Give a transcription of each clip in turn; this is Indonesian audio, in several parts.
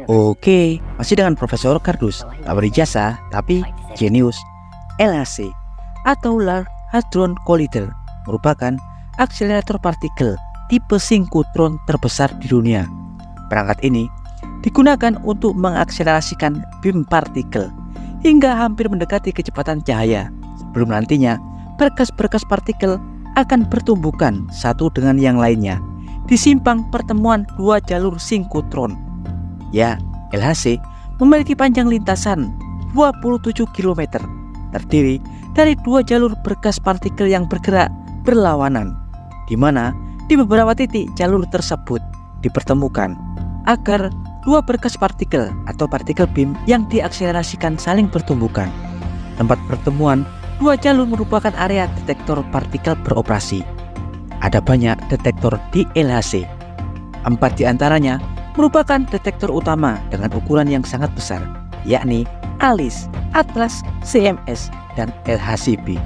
Oke, masih dengan Profesor Kardus, tak berijazah tapi jenius. LHC atau Large Hadron Collider merupakan akselerator partikel tipe sinkron terbesar di dunia. Perangkat ini digunakan untuk mengakselerasikan beam partikel hingga hampir mendekati kecepatan cahaya sebelum nantinya berkas-berkas partikel akan bertumbukan satu dengan yang lainnya di simpang pertemuan dua jalur sinkron. Ya, LHC memiliki panjang lintasan 27 km, terdiri dari dua jalur berkas partikel yang bergerak berlawanan, di mana di beberapa titik jalur tersebut dipertemukan agar dua berkas partikel atau partikel beam yang diakselerasikan saling bertumbukan. Tempat pertemuan dua jalur merupakan area detektor partikel beroperasi. Ada banyak detektor di LHC. 4 diantaranya merupakan detektor utama dengan ukuran yang sangat besar, yakni ALICE, ATLAS, CMS, dan LHCb.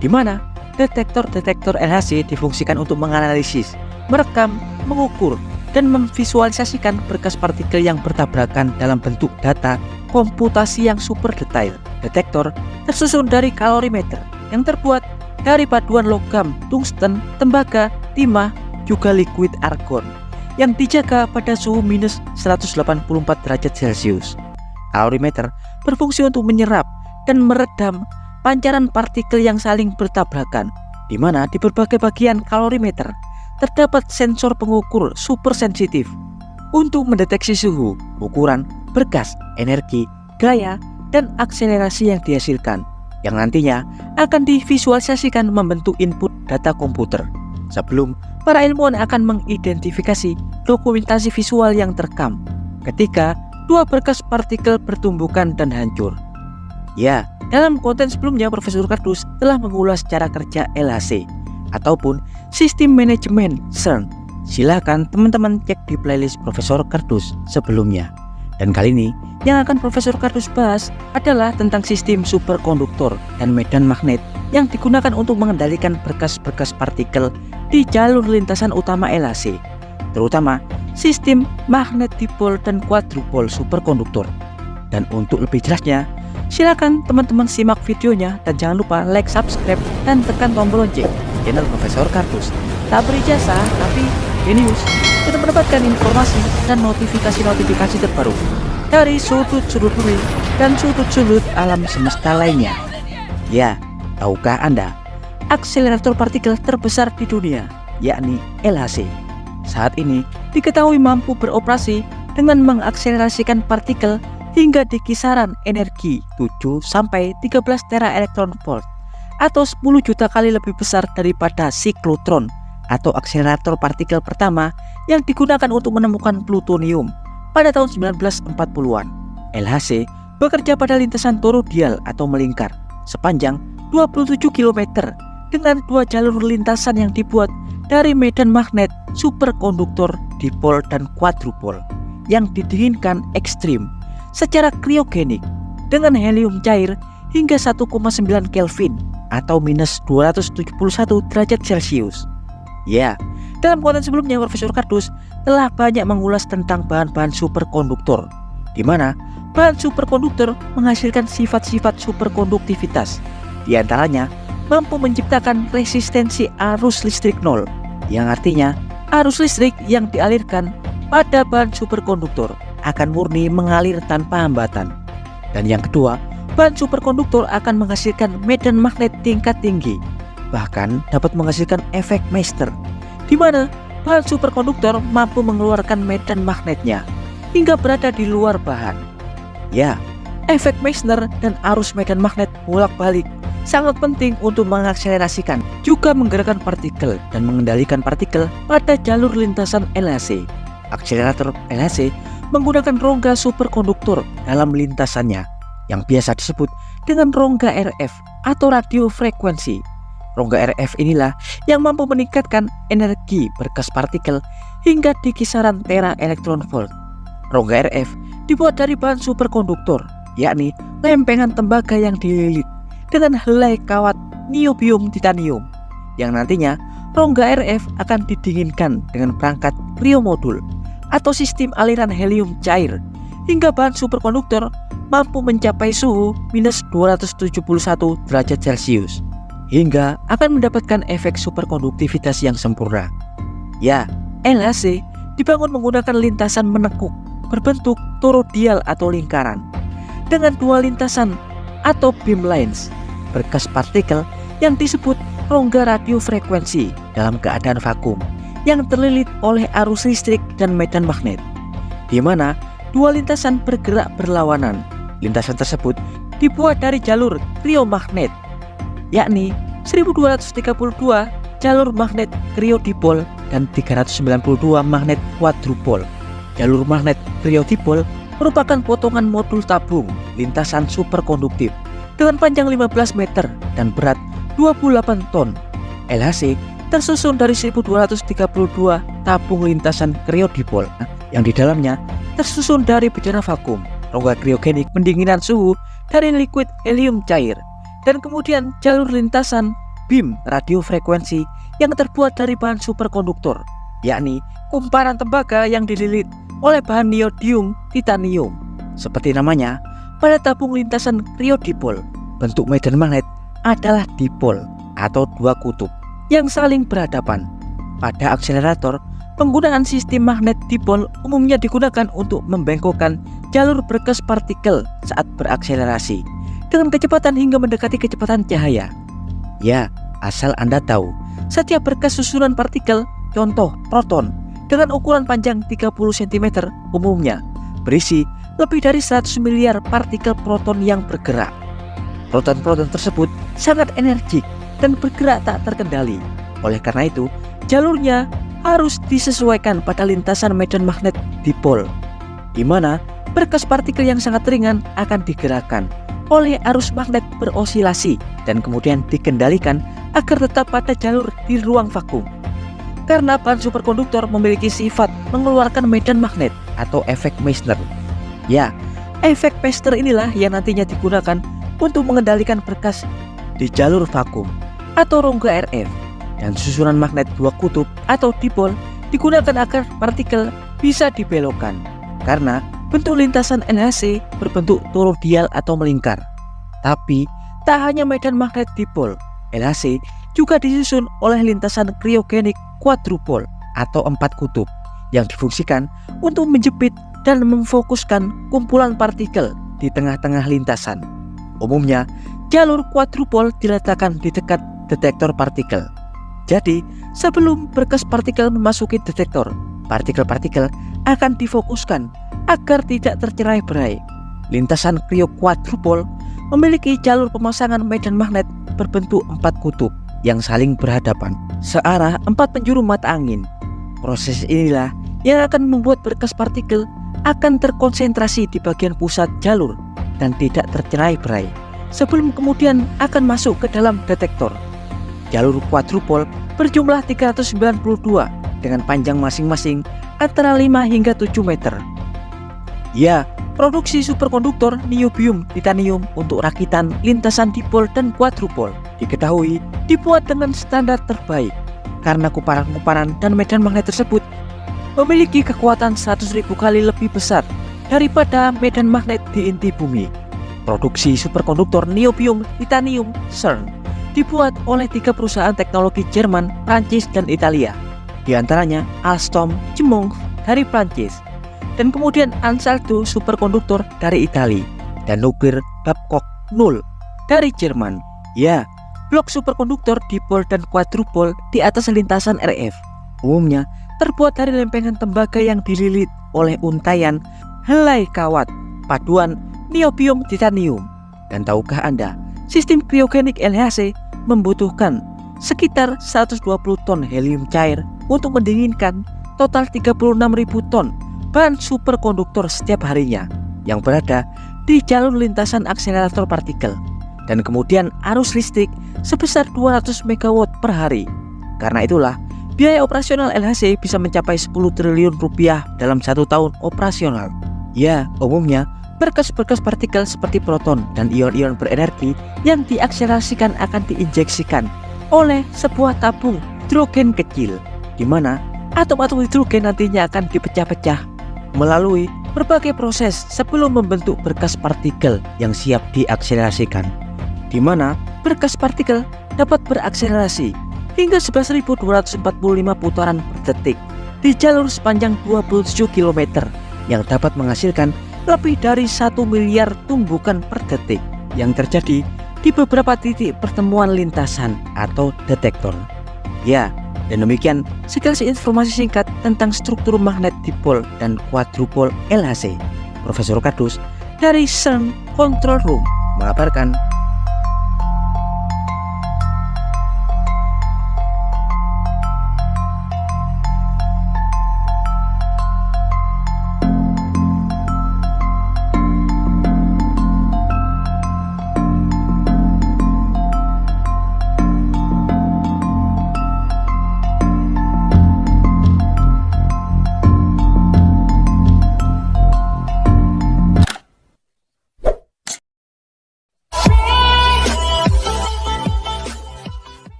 Di mana detektor-detektor LHC difungsikan untuk menganalisis, merekam, mengukur, dan memvisualisasikan berkas partikel yang bertabrakan dalam bentuk data komputasi yang super detail. Detektor tersusun dari kalorimeter yang terbuat dari paduan logam, tungsten, tembaga, timah, juga liquid argon yang dijaga pada suhu minus 184 derajat Celcius. Kalorimeter berfungsi untuk menyerap dan meredam pancaran partikel yang saling bertabrakan, di mana di berbagai bagian kalorimeter terdapat sensor pengukur super sensitif untuk mendeteksi suhu, ukuran, berkas, energi, gaya, dan akselerasi yang dihasilkan, yang nantinya akan divisualisasikan membentuk input data komputer. Sebelum para ilmuwan akan mengidentifikasi dokumentasi visual yang terekam ketika dua berkas partikel bertumbukan dan hancur. Ya, dalam konten sebelumnya Profesor Kardus telah mengulas cara kerja LHC ataupun sistem manajemen CERN. Silakan teman-teman cek di playlist Profesor Kardus sebelumnya. Dan kali ini yang akan Profesor Kardus bahas adalah tentang sistem superkonduktor dan medan magnet yang digunakan untuk mengendalikan berkas-berkas partikel di jalur lintasan utama LHC, terutama sistem magnet dipol dan quadrupol superkonduktor. Dan untuk lebih jelasnya, silakan teman-teman simak videonya dan jangan lupa like, subscribe, dan tekan tombol lonceng channel Profesor Kardus. Tak berijazah tapi genius untuk mendapatkan informasi dan notifikasi terbaru dari sudut-sudut bumi dan sudut-sudut alam semesta lainnya. Ya, tahukah Anda, akselerator partikel terbesar di dunia, yakni LHC, saat ini diketahui mampu beroperasi dengan mengakselerasikan partikel hingga di kisaran energi 7-13 tera elektron volt atau 10 juta kali lebih besar daripada siklotron atau akselerator partikel pertama yang digunakan untuk menemukan plutonium pada tahun 1940-an. LHC bekerja pada lintasan toroidal atau melingkar sepanjang 27 km dengan dua jalur lintasan yang dibuat dari medan magnet superkonduktor dipol dan quadrupol yang didinginkan ekstrim secara kriogenik dengan helium cair hingga 1,9 Kelvin atau minus 271 derajat Celcius. Ya, dalam konten sebelumnya Profesor Kardus telah banyak mengulas tentang bahan-bahan superkonduktor, di mana bahan superkonduktor menghasilkan sifat-sifat superkonduktivitas. Di antaranya mampu menciptakan resistensi arus listrik nol, yang artinya arus listrik yang dialirkan pada bahan superkonduktor akan murni mengalir tanpa hambatan. Dan yang kedua, bahan superkonduktor akan menghasilkan medan magnet tingkat tinggi, bahkan dapat menghasilkan efek Meissner, di mana bahan superkonduktor mampu mengeluarkan medan magnetnya hingga berada di luar bahan. Ya, efek Meissner dan arus medan magnet bolak-balik sangat penting untuk mengakselerasikan juga menggerakkan partikel dan mengendalikan partikel pada jalur lintasan LHC. Akselerator LHC menggunakan rongga superkonduktor dalam lintasannya yang biasa disebut dengan rongga RF atau radio frekuensi. Rongga RF inilah yang mampu meningkatkan energi berkas partikel hingga di kisaran tera elektron volt. Rongga RF dibuat dari bahan superkonduktor, yakni lempengan tembaga yang dililit dengan helai kawat niobium titanium, yang nantinya rongga RF akan didinginkan dengan perangkat kriomodul atau sistem aliran helium cair, hingga bahan superkonduktor mampu mencapai suhu minus 271 derajat Celcius, hingga akan mendapatkan efek superkonduktivitas yang sempurna. Ya, LHC dibangun menggunakan lintasan menekuk berbentuk toroidal atau lingkaran, dengan dua lintasan atau beam lines, berkas partikel yang disebut rongga radiofrekuensi dalam keadaan vakum yang terlilit oleh arus listrik dan medan magnet, di mana dua lintasan bergerak berlawanan. Lintasan tersebut dibuat dari jalur kriomagnet, yakni 1232 jalur magnet kriodipol dan 392 magnet quadrupol. Jalur magnet kriodipol merupakan potongan modul tabung lintasan superkonduktif dengan panjang 15 meter dan berat 28 ton. LHC tersusun dari 1232 tabung lintasan kriodipol yang di dalamnya tersusun dari bejana vakum, rongga kriogenik pendinginan suhu dari liquid helium cair, dan kemudian jalur lintasan beam radiofrekuensi yang terbuat dari bahan superkonduktor, yakni kumparan tembaga yang dililit oleh bahan neodymium titanium. Seperti namanya, pada tabung lintasan kriodipol, bentuk medan magnet adalah dipol atau dua kutub yang saling berhadapan. Pada akselerator, penggunaan sistem magnet dipol umumnya digunakan untuk membengkokkan jalur berkas partikel saat berakselerasi dengan kecepatan hingga mendekati kecepatan cahaya. Ya, asal Anda tahu, setiap berkas susunan partikel, contoh proton, dengan ukuran panjang 30 cm umumnya berisi lebih dari 100 miliar partikel proton yang bergerak. Proton-proton tersebut sangat energik dan bergerak tak terkendali. Oleh karena itu, jalurnya harus disesuaikan pada lintasan medan magnet dipol, di mana berkas partikel yang sangat ringan akan digerakkan oleh arus magnet berosilasi dan kemudian dikendalikan agar tetap pada jalur di ruang vakum. Karena bahan superkonduktor memiliki sifat mengeluarkan medan magnet atau efek Meissner. Ya, efek Meissner inilah yang nantinya digunakan untuk mengendalikan berkas di jalur vakum atau rongga RF, dan susunan magnet dua kutub atau dipol digunakan agar partikel bisa dibelokkan karena bentuk lintasan LHC berbentuk toroidal atau melingkar. Tapi tak hanya medan magnet dipol, LHC juga disusun oleh lintasan kriogenik quadrupol atau empat kutub yang difungsikan untuk menjepit dan memfokuskan kumpulan partikel di tengah-tengah lintasan. Umumnya, jalur quadrupol diletakkan di dekat detektor partikel. Jadi, sebelum berkas partikel memasuki detektor, partikel-partikel akan difokuskan agar tidak tercerai-berai. Lintasan krio quadrupol memiliki jalur pemasangan medan magnet berbentuk empat kutub yang saling berhadapan searah empat penjuru mata angin. Proses inilah yang akan membuat berkas partikel akan terkonsentrasi di bagian pusat jalur dan tidak tercerai-berai sebelum kemudian akan masuk ke dalam detektor. Jalur quadrupol berjumlah 392 dengan panjang masing-masing antara 5 hingga 7 meter. Ya, produksi superkonduktor niobium titanium untuk rakitan lintasan dipol dan quadrupol diketahui dibuat dengan standar terbaik karena kumparan-kumparan dan medan magnet tersebut memiliki kekuatan 100.000 kali lebih besar daripada medan magnet di inti bumi. Produksi superkonduktor niobium titanium CERN dibuat oleh 3 perusahaan teknologi Jerman, Prancis, dan Italia. Di antaranya Alstom Jemong dari Prancis, dan kemudian Ansaldo superkonduktor dari Italia, dan Nuklir Babcock 0 dari Jerman. Ya, blok superkonduktor dipol dan quadrupol di atas lintasan RF umumnya terbuat dari lempengan tembaga yang dililit oleh untaian helai kawat paduan niobium titanium. Dan tahukah Anda, sistem kriogenik LHC membutuhkan sekitar 120 ton helium cair untuk mendinginkan total 36.000 ton bahan superkonduktor setiap harinya yang berada di jalur lintasan akselerator partikel, dan kemudian arus listrik sebesar 200 MW per hari. Karena itulah biaya operasional LHC bisa mencapai 10 triliun rupiah dalam 1 tahun operasional. Ya, umumnya berkas-berkas partikel seperti proton dan ion-ion berenergi yang diakselerasikan akan diinjeksikan oleh sebuah tabung hidrogen kecil, di mana Atom-atom hidrogen nantinya akan dipecah-pecah melalui berbagai proses sebelum membentuk berkas partikel yang siap diakselerasikan, di mana berkas partikel dapat berakselerasi hingga 11.245 putaran per detik di jalur sepanjang 27 km yang dapat menghasilkan lebih dari 1 miliar tumbukan per detik yang terjadi di beberapa titik pertemuan lintasan atau detektor. Ya, dan demikian sekilas informasi singkat tentang struktur magnet dipol dan quadrupol LHC. Profesor Kardus dari CERN Control Room mengabarkan.